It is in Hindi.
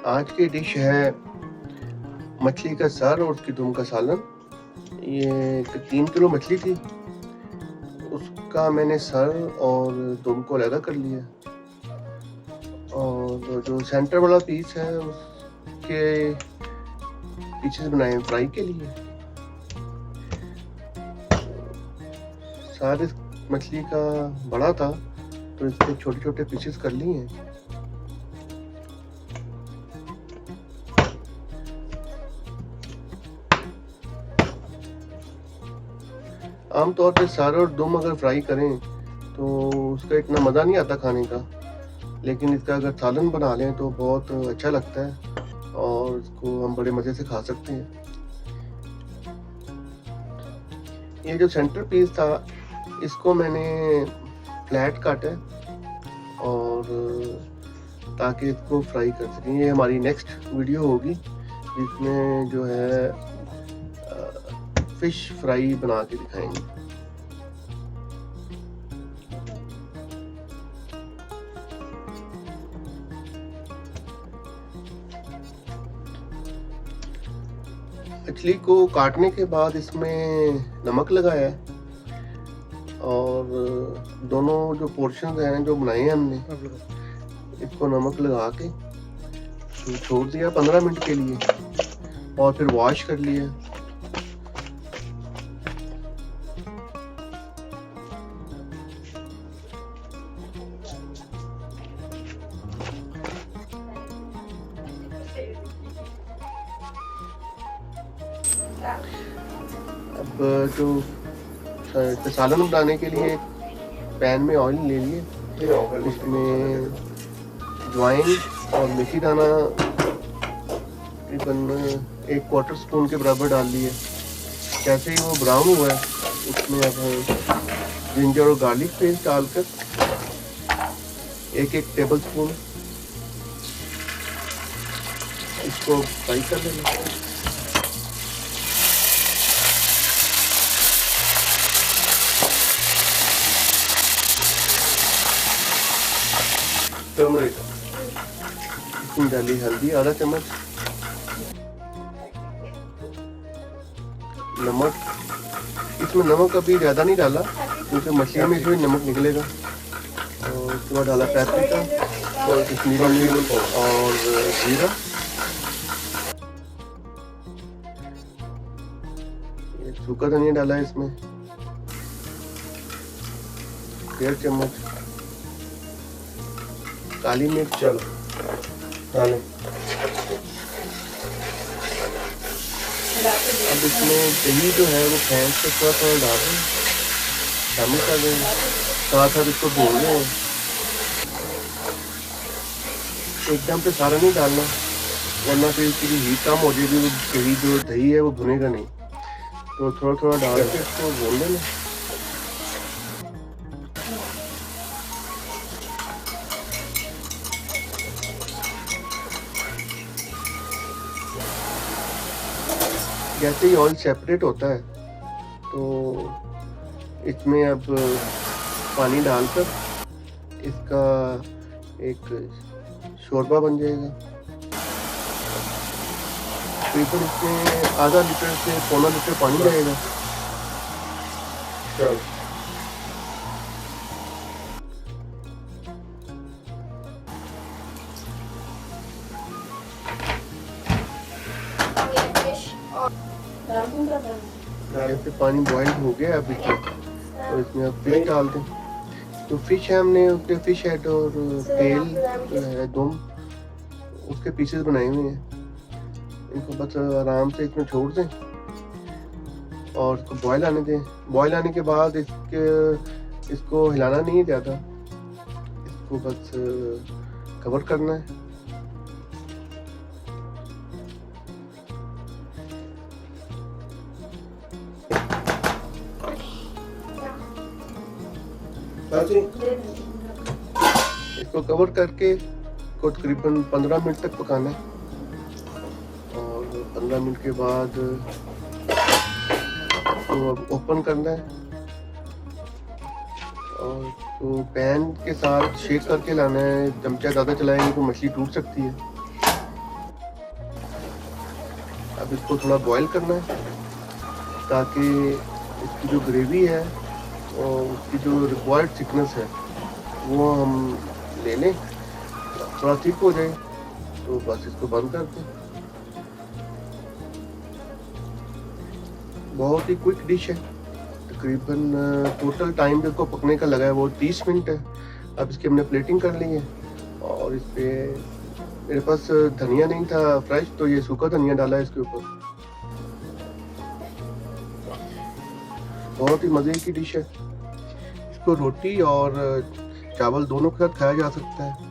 आज की डिश है मछली का सर और उसकी दुम का सालन। ये 3 किलो मछली थी, उसका मैंने सर और दुम को अलग कर लिया और जो सेंटर वाला पीस है उसके पीसेस बनाए फ्राई के लिए। सारे मछली का बड़ा था तो इसके छोटे छोटे पीसेस कर लिए हैं। आमतौर पे सर और दुम अगर फ्राई करें तो उसका इतना मज़ा नहीं आता खाने का, लेकिन इसका अगर सालन बना लें तो बहुत अच्छा लगता है और इसको हम बड़े मज़े से खा सकते हैं। ये जो सेंटर पीस था इसको मैंने फ्लैट काटा और ताकि इसको फ्राई कर सकें। ये हमारी नेक्स्ट वीडियो होगी जिसमें जो है फिश फ्राई बना के दिखाएंगे। मछली को काटने के बाद इसमें नमक लगाया है और दोनों जो पोर्शन हैं जो बनाए हैं हमने इसको नमक लगा के छोड़ दिया 15 मिनट के लिए और फिर वॉश कर लिया। अब जो सालन बनाने के लिए पैन में ऑयल ले लिए, इसमें ज्वाइन और मेथी दाना तकरीबन 1/4 स्पून के बराबर डाल लिए। जैसे ही वो ब्राउन हुआ है उसमें अब जिंजर और गार्लिक पेस्ट डालकर 1 टेबल स्पून इसको फ्राई कर लेना। टर्मरिक इसमें डाली हल्दी आधा चम्मच, नमक। इसमें नमक अभी ज़्यादा नहीं डाला क्योंकि मछली में इसमें नमक निकलेगा। और उसके बाद डाला पैप्रिका और कश्मीरी मिर्च और जीरा। सूखा धनिया डाला है इसमें 1.5 चम्मच, काली मिर्च डालें। अब इसमें दही जो है वो फेंट से थोड़ा थोड़ा डाल दें, शामिल कर दें, साथ साथ इसको भून लें। एकदम से सारा नहीं डालना वरना फिर इसकी हीट कम हो जाएगी, दही जो दही है वो भुनेगा नहीं। तो थोड़ा थोड़ा डाल के इसको भून लेना। जैसे ही ऑयल सेपरेट होता है तो इसमें अब पानी डालकर इसका एक शोरबा बन जाएगा। तकरीबन इसमें आधा लीटर से पौना लीटर पानी जाएगा। जैसे पानी बॉइल हो गया अभी तो इसमें अब फिश डाल दें। तो फिश है हमने उसके फिश हेड और तेल जो है दुम उसके पीसेस बनाए हुए हैं। इनको बस आराम से इसमें छोड़ दें और इसको बॉयल आने दें। बॉयल आने के बाद इसको हिलाना नहीं है ज़्यादा, इसको बस कवर करना है। इसको कवर करके को तकरीबन 15 मिनट तक पकाना है और 15 मिनट के बाद इसको ओपन करना है और तो पैन के साथ शेक करके लाना है। चमचा ज़्यादा चलाएंगे तो मछली टूट सकती है। अब इसको थोड़ा बॉईल करना है ताकि इसकी जो ग्रेवी है और उसकी जो रिक्वायर्ड थिकनेस है वो हम ले लें, थोड़ा थिक हो जाए तो बस इसको बंद कर दें। बहुत ही क्विक डिश है, तकरीबन टोटल टाइम जो इसको पकने का लगा है वो 30 मिनट है। अब इसकी हमने प्लेटिंग कर ली है और इस पे मेरे पास धनिया नहीं था फ्रेश, तो ये सूखा धनिया डाला है इसके ऊपर। बहुत ही मज़े की डिश है, इसको रोटी और चावल दोनों के साथ खाया जा सकता है।